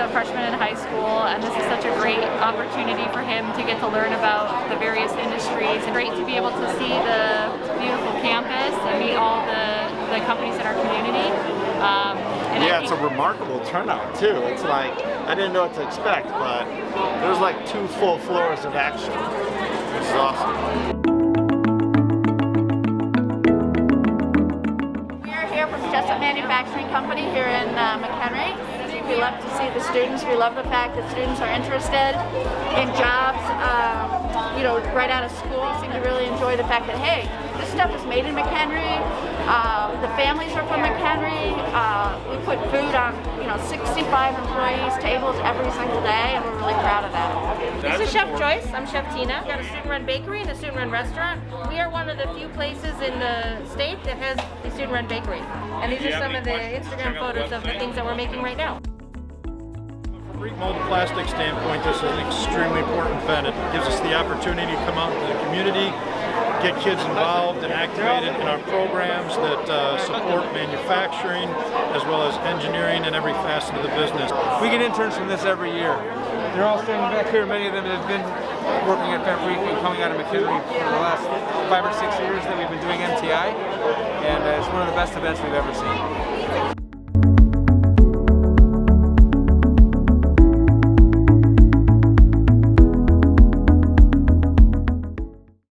a freshman in high school, and this is such a great opportunity for him to get to learn about the various industries. It's great to be able to see the beautiful campus and meet all the companies in our community. Yeah, it's a remarkable turnout too. It's like, I didn't know what to expect, but there's like 2 full floors of action. This is awesome. We are here from Jessup Manufacturing Company here in McHenry. We love to see the students. We love the fact that students are interested in jobs, right out of school. Seem to really enjoy the fact that, hey, this stuff is made in McHenry. The families are from McHenry. We put food on, 65 employees' tables every single day, and we're really proud of that. This is Chef Joyce. I'm Chef Tina. We've got a student-run bakery and a student-run restaurant. We are one of the few places in the state that has a student-run bakery. And these are some of the Instagram photos of the things that we're making right now. From a molded plastic standpoint, this is an extremely important event. It gives us the opportunity to come out into the community, get kids involved and activated in our programs that support manufacturing as well as engineering and every facet of the business. We get interns from this every year. They're all standing back here. Many of them have been working at Pembrey and coming out of McHenry for the last 5 or 6 years that we've been doing MTI, and it's one of the best events we've ever seen.